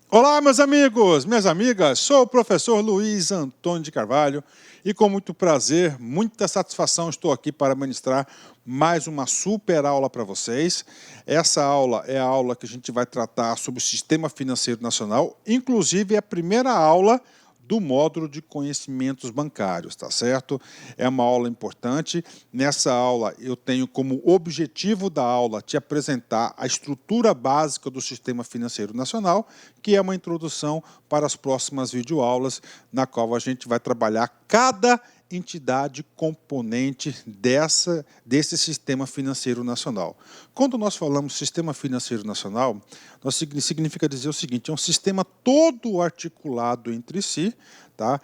Olá, meus amigos, minhas amigas, sou o professor Luiz Antônio de Carvalho e com muito prazer, muita satisfação estou aqui para ministrar mais uma super aula para vocês. Essa aula é a aula que a gente vai tratar sobre o Sistema Financeiro Nacional, inclusive é a primeira aula do módulo de conhecimentos bancários, tá certo? É uma aula importante. Nessa aula eu tenho como objetivo da aula te apresentar a estrutura básica do Sistema Financeiro Nacional, que é uma introdução para as próximas videoaulas, na qual a gente vai trabalhar cada entidade componente desse Sistema Financeiro Nacional. Quando nós falamos Sistema Financeiro Nacional, significa dizer o seguinte, é um sistema todo articulado entre si, tá?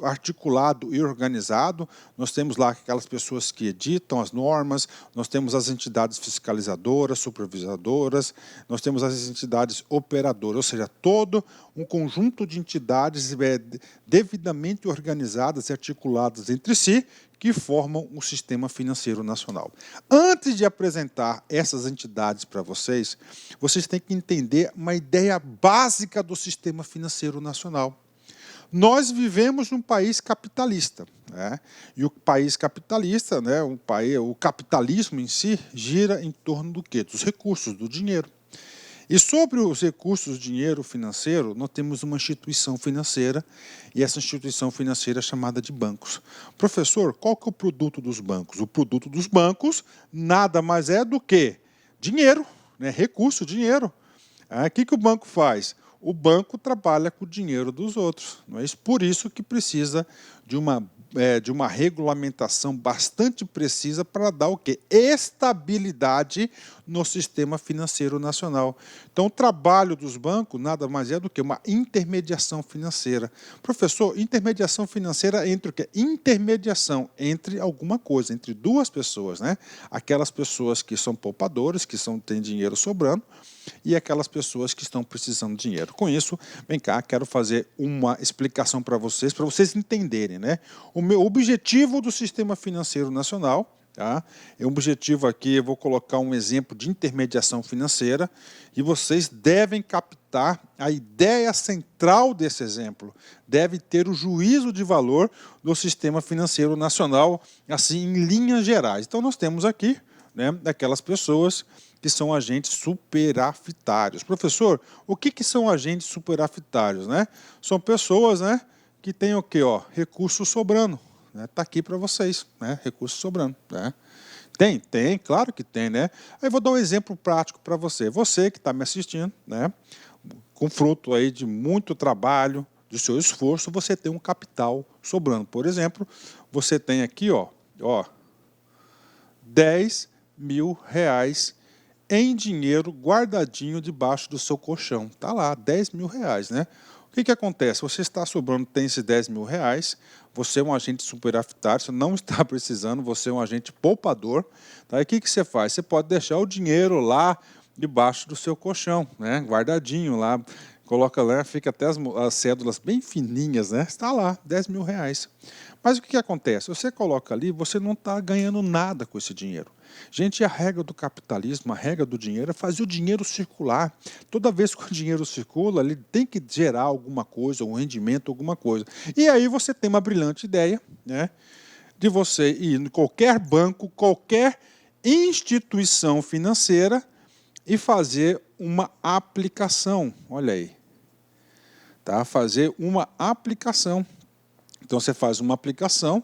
Articulado e organizado. Nós temos lá aquelas pessoas que editam as normas, nós temos as entidades fiscalizadoras, supervisadoras, nós temos as entidades operadoras, ou seja, todo um conjunto de entidades devidamente organizadas e articuladas entre si, que formam o Sistema Financeiro Nacional. Antes de apresentar essas entidades para vocês, vocês têm que entender uma ideia básica do Sistema Financeiro Nacional. Nós vivemos num país capitalista, né? E o país capitalista, né, o capitalismo em si, gira em torno do quê? Dos recursos, do dinheiro. E sobre os recursos do dinheiro financeiro, nós temos uma instituição financeira, e essa instituição financeira é chamada de bancos. Professor, qual que é o produto dos bancos? O produto dos bancos nada mais é do que dinheiro, né? Recurso, dinheiro. O que o banco faz? O banco trabalha com o dinheiro dos outros. Não é isso? Por isso que precisa de uma regulamentação bastante precisa para dar o quê? Estabilidade no sistema financeiro nacional. Então, o trabalho dos bancos nada mais é do que uma intermediação financeira. Professor, intermediação financeira entre o quê? Intermediação entre alguma coisa, entre duas pessoas, né? Aquelas pessoas que são poupadores, que têm dinheiro sobrando, e aquelas pessoas que estão precisando de dinheiro. Com isso, vem cá, quero fazer uma explicação para vocês entenderem, né? O meu objetivo do Sistema Financeiro Nacional, tá? É um objetivo aqui, eu vou colocar um exemplo de intermediação financeira, e vocês devem captar a ideia central desse exemplo. Deve ter o juízo de valor do Sistema Financeiro Nacional, assim, em linhas gerais. Então, nós temos aqui, né, aquelas pessoas que são agentes superafitários. Professor, o que são agentes superafitários, né? São pessoas, né, que têm o quê? Recursos sobrando. Está aqui para vocês, né? Recursos sobrando. Né? Tem, claro que tem, né? Aí vou dar um exemplo prático para você. Você que está me assistindo, né, com fruto aí de muito trabalho, do seu esforço, você tem um capital sobrando. Por exemplo, você tem aqui, ó, 10 mil reais em dinheiro guardadinho debaixo do seu colchão. Está lá, 10 mil reais, né? O que acontece? Você está sobrando, tem esses 10 mil reais, você é um agente superafitário, você não está precisando, você é um agente poupador. Tá? E o que você faz? Você pode deixar o dinheiro lá debaixo do seu colchão, né? Guardadinho lá, coloca lá, fica até as cédulas bem fininhas, né? Está lá, 10 mil reais. Mas o que acontece? Você coloca ali, você não está ganhando nada com esse dinheiro. Gente, a regra do capitalismo, a regra do dinheiro é fazer o dinheiro circular. Toda vez que o dinheiro circula, ele tem que gerar alguma coisa, um rendimento, alguma coisa. E aí você tem uma brilhante ideia, né, de você ir em qualquer banco, qualquer instituição financeira e fazer uma aplicação. Olha aí. Tá? Fazer uma aplicação. Então, você faz uma aplicação,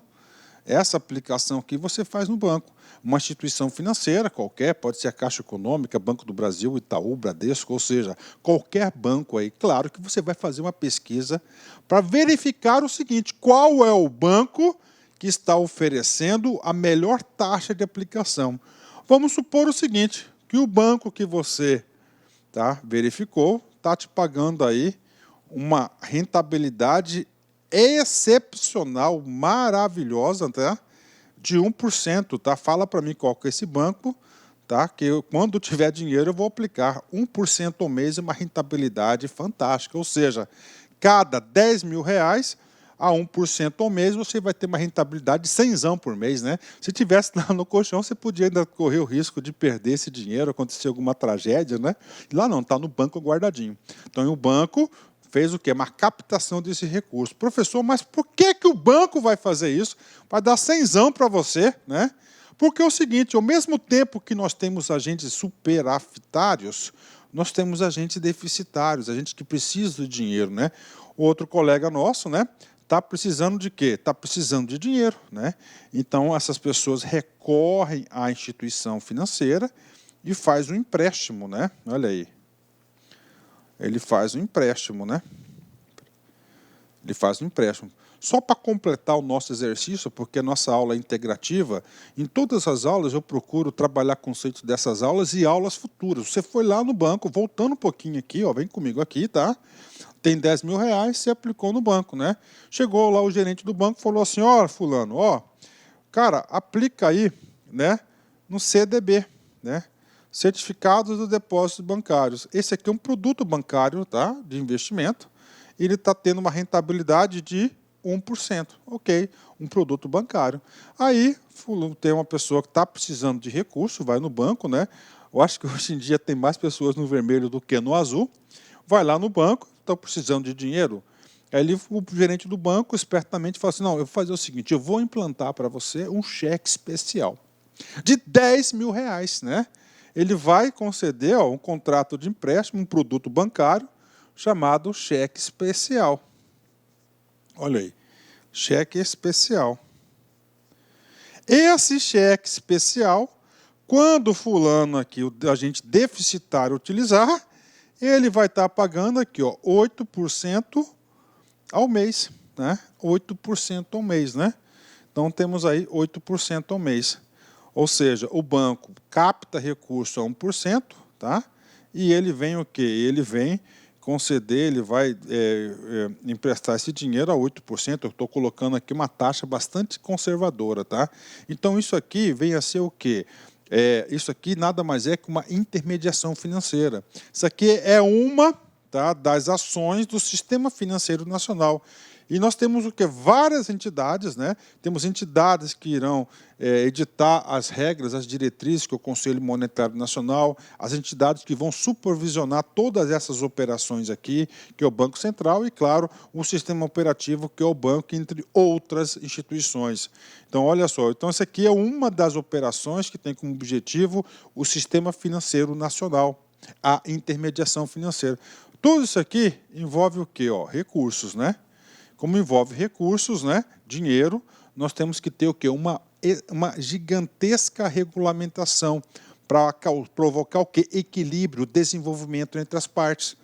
essa aplicação aqui você faz no banco. Uma instituição financeira qualquer, pode ser a Caixa Econômica, Banco do Brasil, Itaú, Bradesco, ou seja, qualquer banco aí. Claro que você vai fazer uma pesquisa para verificar o seguinte, qual é o banco que está oferecendo a melhor taxa de aplicação. Vamos supor o seguinte, que o banco que você verificou está te pagando aí uma rentabilidade excepcional, maravilhosa, tá? De 1%, tá? Fala para mim qual que é esse banco, tá? Que quando tiver dinheiro eu vou aplicar 1% ao mês, uma rentabilidade fantástica. Ou seja, cada 10 mil reais, a 1% ao mês, você vai ter uma rentabilidade de 100 por mês, né? Se tivesse lá no colchão, você podia ainda correr o risco de perder esse dinheiro, acontecer alguma tragédia, né? E lá não, está no banco guardadinho. Então, o banco fez o quê? Uma captação desse recurso. Professor, mas por que o banco vai fazer isso? Vai dar 100 para você, né? Porque é o seguinte, ao mesmo tempo que nós temos agentes superavitários, nós temos agentes deficitários, agentes que precisam de dinheiro, né? Outro colega nosso, né? Está precisando de quê? Está precisando de dinheiro, né? Então, essas pessoas recorrem à instituição financeira e faz um empréstimo, né? Olha aí. Ele faz um empréstimo, né? Ele faz um empréstimo. Só para completar o nosso exercício, porque a nossa aula é integrativa, em todas as aulas eu procuro trabalhar conceitos dessas aulas e aulas futuras. Você foi lá no banco, voltando um pouquinho aqui, ó, vem comigo aqui, tá? Tem 10 mil reais, você aplicou no banco, né? Chegou lá o gerente do banco e falou assim, ó, fulano, ó, cara, aplica aí, né, no CDB, né? Certificados de Depósitos Bancários. Esse aqui é um produto bancário, tá? De investimento. Ele está tendo uma rentabilidade de 1%. Ok, um produto bancário. Aí, tem uma pessoa que está precisando de recurso, vai no banco, né? Eu acho que hoje em dia tem mais pessoas no vermelho do que no azul. Vai lá no banco, está precisando de dinheiro. Aí o gerente do banco espertamente fala assim, não, eu vou fazer o seguinte, eu vou implantar para você um cheque especial de 10 mil reais, né? Ele vai conceder um contrato de empréstimo, um produto bancário, chamado cheque especial. Olha aí, cheque especial. Esse cheque especial, quando o fulano aqui, o agente deficitário utilizar, ele vai estar pagando aqui, ó, 8% ao mês, né? 8% ao mês, né? Então temos aí 8% ao mês. Ou seja, o banco capta recurso a 1%, tá? E ele vem o quê? Ele vem conceder, ele vai emprestar esse dinheiro a 8%. Eu estou colocando aqui uma taxa bastante conservadora, tá? Então, isso aqui vem a ser o quê? Isso aqui nada mais é que uma intermediação financeira. Isso aqui é uma, tá, das ações do Sistema Financeiro Nacional. E nós temos o que? Várias entidades, né? Temos entidades que irão editar as regras, as diretrizes que o Conselho Monetário Nacional, as entidades que vão supervisionar todas essas operações aqui, que é o Banco Central, e, claro, o sistema operativo, que é o banco, entre outras instituições. Então, olha só, então essa aqui é uma das operações que tem como objetivo o Sistema Financeiro Nacional, a intermediação financeira. Tudo isso aqui envolve o quê? Ó, recursos, né? Como envolve recursos, né, dinheiro, nós temos que ter o quê? Uma gigantesca regulamentação para provocar o quê? Equilíbrio, desenvolvimento entre as partes.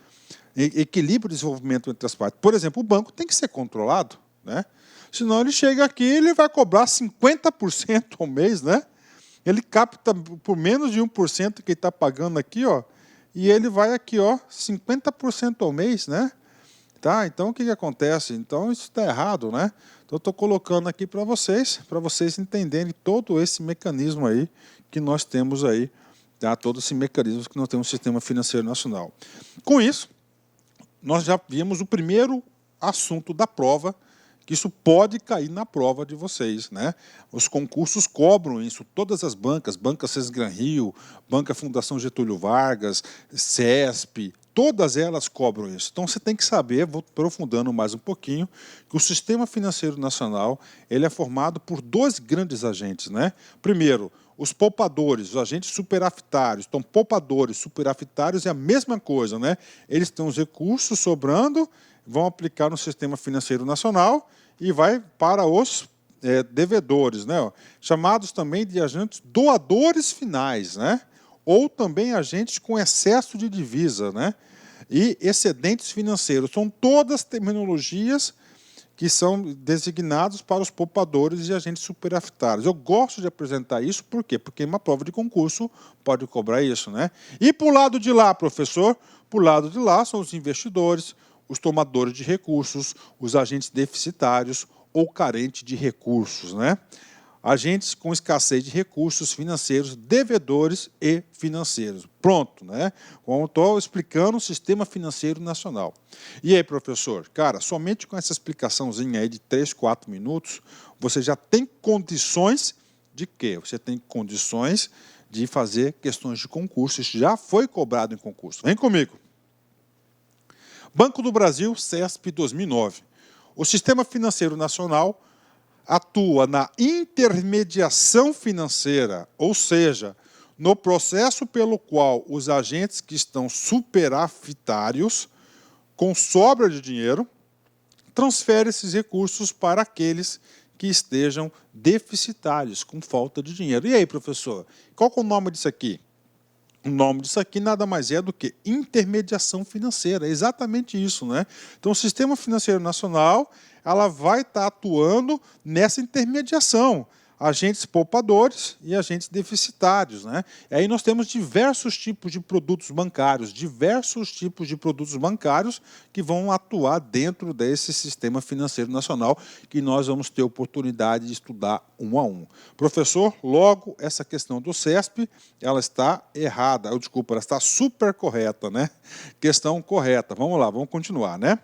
Equilíbrio, desenvolvimento entre as partes. Por exemplo, o banco tem que ser controlado, né? Senão ele chega aqui e ele vai cobrar 50% ao mês, né? Ele capta por menos de 1% que ele está pagando aqui, ó, e ele vai aqui, ó, 50% ao mês, né? Tá? Então, o que acontece? Então, isso está errado, né? Então, eu estou colocando aqui para vocês entenderem todo esse mecanismo aí que nós temos aí, tá? Todo esse mecanismo que nós temos no Sistema Financeiro Nacional. Com isso, nós já vimos o primeiro assunto da prova, que isso pode cair na prova de vocês, né? Os concursos cobram isso, todas as bancas, Banca Sesgran Rio, Banca Fundação Getúlio Vargas, CESP, todas elas cobram isso. Então, você tem que saber, vou aprofundando mais um pouquinho, que o Sistema Financeiro Nacional ele é formado por dois grandes agentes, né? Primeiro, os poupadores, os agentes superavitários. Então, poupadores, superavitários é a mesma coisa, né? Eles têm os recursos sobrando, vão aplicar no Sistema Financeiro Nacional e vai para os devedores, né? Chamados também de agentes doadores finais, né? Ou também agentes com excesso de divisa, né? E excedentes financeiros. São todas terminologias que são designados para os poupadores e agentes superavitários. Eu gosto de apresentar isso, por quê? Porque uma prova de concurso pode cobrar isso, né? E para o lado de lá, professor, para o lado de lá são os investidores, os tomadores de recursos, os agentes deficitários ou carentes de recursos, né? agentes com escassez de recursos financeiros, devedores e financeiros. Pronto, né? Como estou explicando o sistema financeiro nacional. E aí, professor? Cara, somente com essa explicaçãozinha aí de 3, 4 minutos, você já tem condições de quê? Você tem condições de fazer questões de concurso. Isso já foi cobrado em concurso. Vem comigo. Banco do Brasil, CESP 2009. O Sistema Financeiro Nacional atua na intermediação financeira, ou seja, no processo pelo qual os agentes que estão superavitários, com sobra de dinheiro, transferem esses recursos para aqueles que estejam deficitários, com falta de dinheiro. E aí, professor, qual que é o nome disso aqui? O nome disso aqui nada mais é do que intermediação financeira, é exatamente isso, né? Então, o Sistema Financeiro Nacional, ela vai estar atuando nessa intermediação, agentes poupadores e agentes deficitários, né? E aí nós temos diversos tipos de produtos bancários, que vão atuar dentro desse Sistema Financeiro Nacional, que nós vamos ter oportunidade de estudar um a um. Professor, logo essa questão do CESP, ela está errada, desculpa, ela está super correta, né? Questão correta. Vamos lá, vamos continuar, né?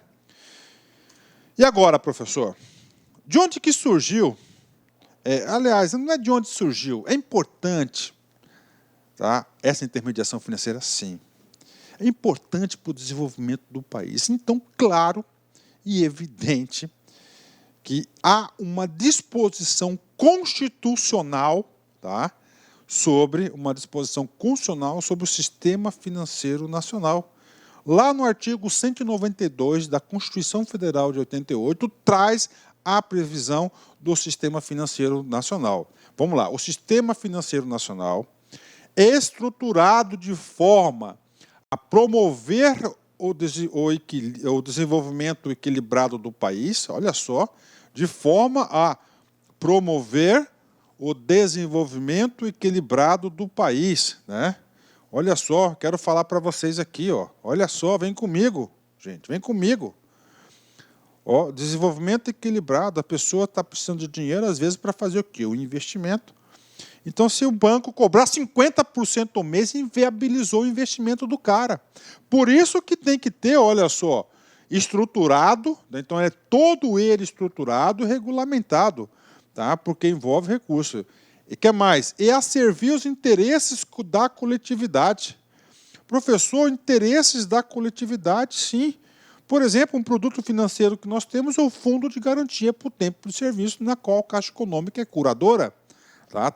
E agora, professor, de onde que surgiu? Aliás, não é de onde surgiu, é importante, tá? Essa intermediação financeira, sim. É importante para o desenvolvimento do país. Então, claro e evidente que há uma disposição constitucional, tá? Sobre o Sistema Financeiro Nacional. Lá no artigo 192 da Constituição Federal de 88, traz a previsão do Sistema Financeiro Nacional. Vamos lá, o Sistema Financeiro Nacional é estruturado de forma a promover o desenvolvimento equilibrado do país, olha só, de forma a promover o desenvolvimento equilibrado do país, né? Olha só, quero falar para vocês aqui, ó. Olha só, vem comigo, gente, vem comigo. Ó, desenvolvimento equilibrado, a pessoa está precisando de dinheiro, às vezes, para fazer o quê? O investimento. Então, se o banco cobrar 50% ao mês, inviabilizou o investimento do cara. Por isso que tem que ter, olha só, estruturado, então é todo ele estruturado e regulamentado, tá? Porque envolve recurso. E que mais? É a servir os interesses da coletividade. Professor, interesses da coletividade, sim. Por exemplo, um produto financeiro que nós temos é o Fundo de Garantia por Tempo de Serviço, na qual a Caixa Econômica é curadora.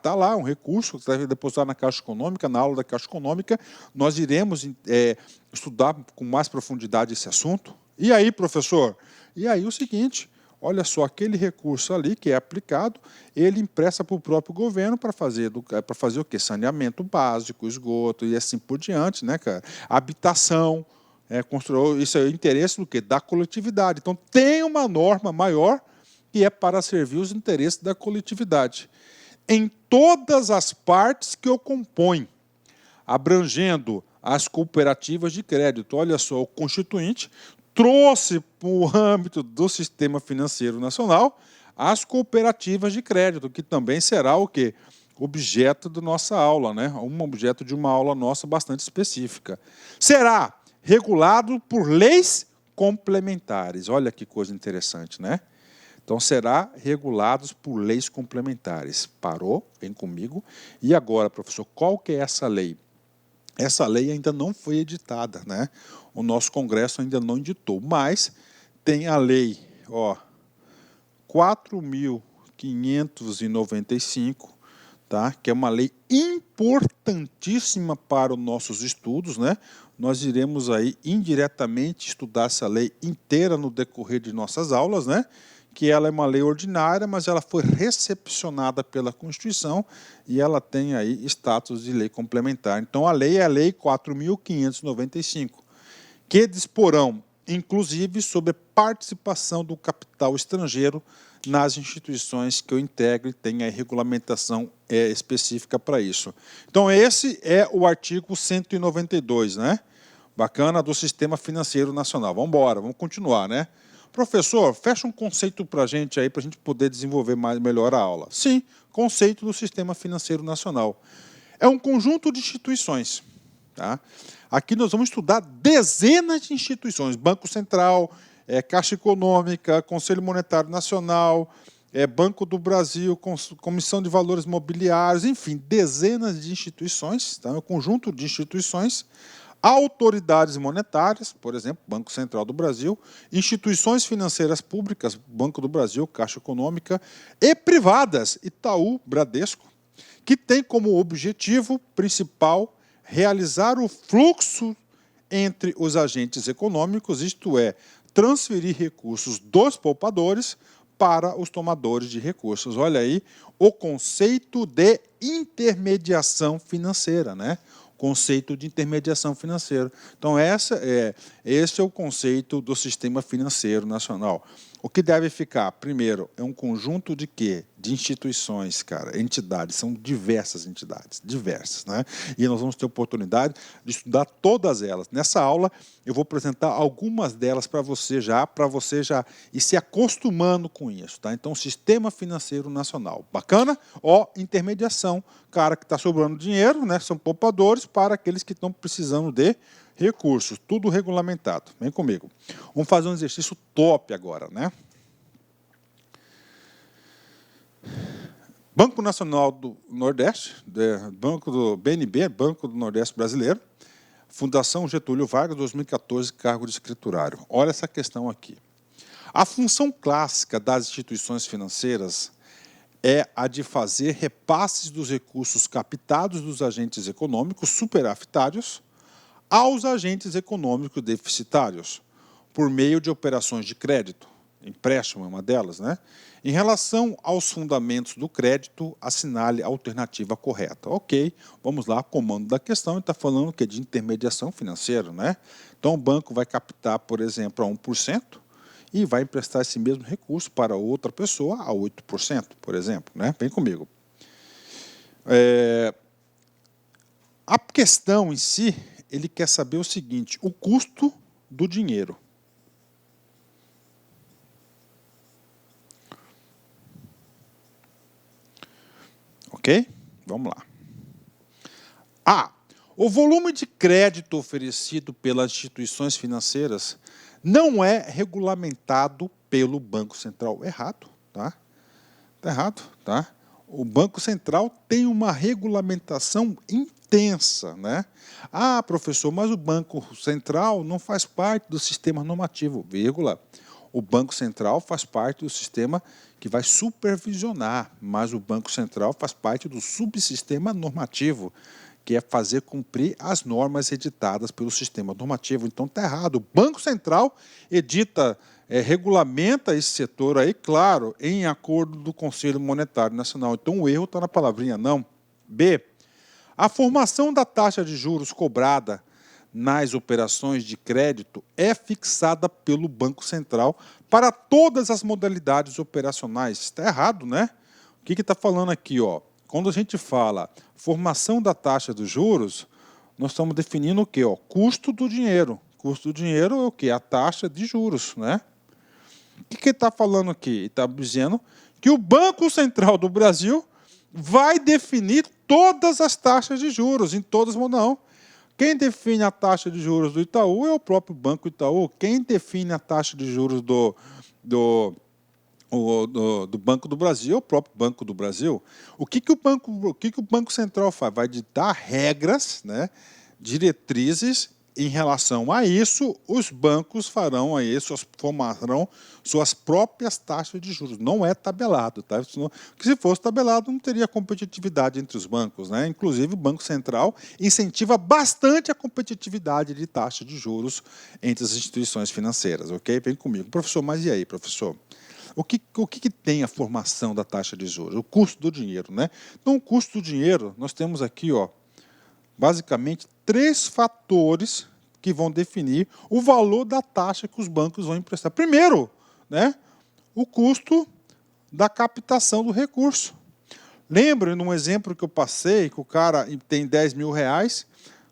Tá lá um recurso que está depositado na Caixa Econômica, na aula da Caixa Econômica. Nós iremos estudar com mais profundidade esse assunto. E aí, professor? E aí o seguinte, olha só, aquele recurso ali que é aplicado, ele empresta para o próprio governo para fazer o quê? Saneamento básico, esgoto e assim por diante, né, cara? Habitação, isso é o interesse do quê? Da coletividade. Então, tem uma norma maior que é para servir os interesses da coletividade. Em todas as partes que o compõem, abrangendo as cooperativas de crédito. Olha só, o Constituinte trouxe para o âmbito do Sistema Financeiro Nacional as cooperativas de crédito, que também será o quê? Objeto da nossa aula, né? Um objeto de uma aula nossa bastante específica. Será regulado por leis complementares. Olha que coisa interessante, né? Então, será regulados por leis complementares. Parou? Vem comigo. E agora, professor, qual que é essa lei? Essa lei ainda não foi editada, né? O nosso Congresso ainda não editou, mas tem a lei 4.595, tá? Que é uma lei importantíssima para os nossos estudos, né? Nós iremos aí indiretamente estudar essa lei inteira no decorrer de nossas aulas, né? Que ela é uma lei ordinária, mas ela foi recepcionada pela Constituição e ela tem aí status de lei complementar. Então, a lei é a Lei 4.595, que disporão, inclusive, sobre participação do capital estrangeiro nas instituições que eu integro e tem a regulamentação específica para isso. Então, esse é o artigo 192, né? Bacana, do Sistema Financeiro Nacional. Vamos embora, vamos continuar, né? Professor, fecha um conceito para a gente aí, para a gente poder desenvolver melhor a aula. Sim, conceito do Sistema Financeiro Nacional. É um conjunto de instituições. Tá? Aqui nós vamos estudar dezenas de instituições, Banco Central, Caixa Econômica, Conselho Monetário Nacional, Banco do Brasil, Comissão de Valores Mobiliários, enfim, dezenas de instituições, tá? Um conjunto de instituições, autoridades monetárias, por exemplo, Banco Central do Brasil, instituições financeiras públicas, Banco do Brasil, Caixa Econômica, e privadas, Itaú, Bradesco, que tem como objetivo principal realizar o fluxo entre os agentes econômicos, isto é, transferir recursos dos poupadores para os tomadores de recursos. Olha aí o conceito de intermediação financeira, né? Conceito de intermediação financeira. Então, esse é o conceito do Sistema Financeiro Nacional. O que deve ficar? Primeiro, é um conjunto de quê? De instituições, cara, entidades, são diversas entidades, diversas, né? E nós vamos ter oportunidade de estudar todas elas. Nessa aula, eu vou apresentar algumas delas para você já ir se acostumando com isso, tá? Então, Sistema Financeiro Nacional. Bacana? Ó, intermediação, cara que está sobrando dinheiro, né? São poupadores para aqueles que estão precisando de recursos, tudo regulamentado. Vem comigo. Vamos fazer um exercício top agora, né? Banco Nacional do Nordeste, Banco do BNB, Banco do Nordeste Brasileiro, Fundação Getúlio Vargas, 2014, cargo de escriturário. Olha essa questão aqui. A função clássica das instituições financeiras é a de fazer repasses dos recursos captados dos agentes econômicos superafetários aos agentes econômicos deficitários, por meio de operações de crédito, empréstimo é uma delas, né? Em relação aos fundamentos do crédito, assinale a alternativa correta. Ok, vamos lá, comando da questão, ele está falando que é de intermediação financeira, né? Então, o banco vai captar, por exemplo, a 1% e vai emprestar esse mesmo recurso para outra pessoa a 8%, por exemplo, né? Vem comigo. A questão em si, ele quer saber o seguinte, o custo do dinheiro. Ok? Vamos lá. A. O volume de crédito oferecido pelas instituições financeiras não é regulamentado pelo Banco Central. Errado, tá? Está errado, tá? O Banco Central tem uma regulamentação intensa, né? Ah, professor, mas o Banco Central não faz parte do sistema normativo, vírgula. O Banco Central faz parte do sistema que vai supervisionar, mas o Banco Central faz parte do subsistema normativo, que é fazer cumprir as normas editadas pelo sistema normativo. Então, está errado. O Banco Central edita, regulamenta esse setor aí, claro, em acordo do Conselho Monetário Nacional. Então, o erro está na palavrinha não. B. A formação da taxa de juros cobrada nas operações de crédito é fixada pelo Banco Central para todas as modalidades operacionais. Está errado, né? O que está falando aqui, ó? Quando a gente fala formação da taxa de juros, nós estamos definindo o quê? Ó, custo do dinheiro. Custo do dinheiro é o quê? A taxa de juros, né? O que ele está falando aqui? Ele está dizendo que o Banco Central do Brasil vai definir todas as taxas de juros, em todas as não. Quem define a taxa de juros do Itaú é o próprio Banco Itaú. Quem define a taxa de juros do Banco do Brasil é o próprio Banco do Brasil. O que o Banco Central faz? Vai ditar regras, né, diretrizes. Em relação a isso, os bancos farão aí, formarão suas próprias taxas de juros. Não é tabelado, tá? Porque se fosse tabelado, não teria competitividade entre os bancos, né? Inclusive, o Banco Central incentiva bastante a competitividade de taxa de juros entre as instituições financeiras, ok? Vem comigo. Professor, mas e aí, professor? O que tem a formação da taxa de juros? O custo do dinheiro, né? Então, o custo do dinheiro, nós temos aqui, ó, basicamente, 3 fatores que vão definir o valor da taxa que os bancos vão emprestar. Primeiro, né, o custo da captação do recurso. Lembra, num exemplo que eu passei, que o cara tem 10 mil reais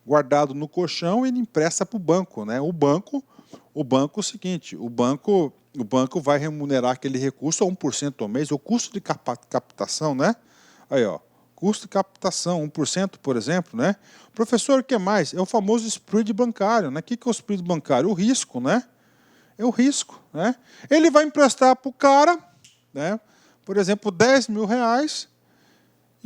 guardado no colchão e ele empresta para o banco, né? O banco é o seguinte, o banco vai remunerar aquele recurso a 1% ao mês, o custo de captação, né? Aí, ó, custo de captação, 1%, por exemplo, né? Professor, o que mais? É o famoso spread bancário, né? O que é o spread bancário? O risco, né? É o risco, né? Ele vai emprestar para o cara, né? Por exemplo, R$10.000.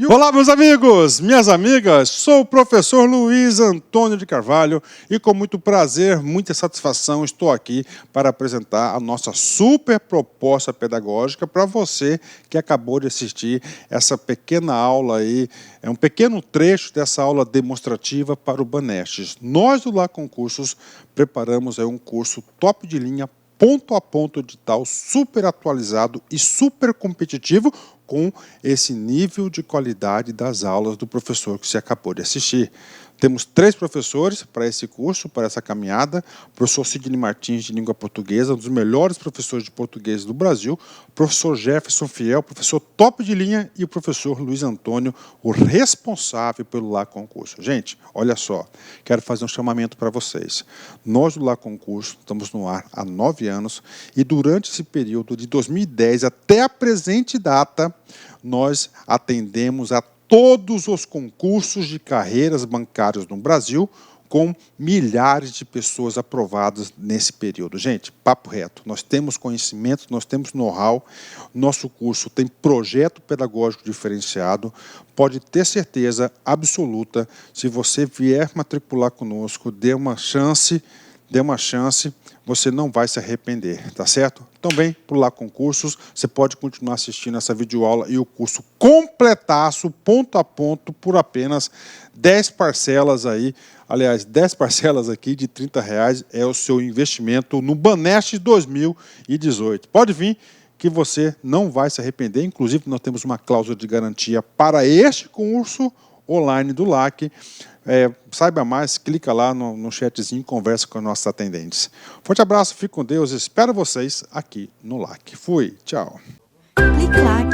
Olá, meus amigos, minhas amigas, sou o professor Luiz Antônio de Carvalho e com muito prazer, muita satisfação, estou aqui para apresentar a nossa super proposta pedagógica para você que acabou de assistir essa pequena aula aí, é um pequeno trecho dessa aula demonstrativa para o Banestes. Nós do Lá Concursos preparamos aí um curso top de linha, ponto a ponto edital, super atualizado e super competitivo, com esse nível de qualidade das aulas do professor que você acabou de assistir. Temos 3 professores para esse curso, para essa caminhada. O professor Sidney Martins, de língua portuguesa, um dos melhores professores de português do Brasil. O professor Jefferson Fiel, professor top de linha. E o professor Luiz Antônio, o responsável pelo Lá Concurso. Gente, olha só, quero fazer um chamamento para vocês. Nós do Lá Concurso estamos no ar há 9 anos e durante esse período de 2010 até a presente data, nós atendemos a todos os concursos de carreiras bancárias no Brasil, com milhares de pessoas aprovadas nesse período. Gente, papo reto, nós temos conhecimento, nós temos know-how, nosso curso tem projeto pedagógico diferenciado, pode ter certeza absoluta, se você vier matricular conosco, dê uma chance, você não vai se arrepender, tá certo? Também, por Lá Concursos, você pode continuar assistindo essa videoaula e o curso completaço, ponto a ponto, por apenas 10 parcelas aí. Aliás, 10 parcelas aqui de R$30 é o seu investimento no Banestes 2018. Pode vir que você não vai se arrepender. Inclusive, nós temos uma cláusula de garantia para este curso online do LAC. Saiba mais, clica lá no chatzinho e conversa com os nossos atendentes. Forte abraço, fique com Deus, espero vocês aqui no LAC. Fui, tchau. Clique LAC.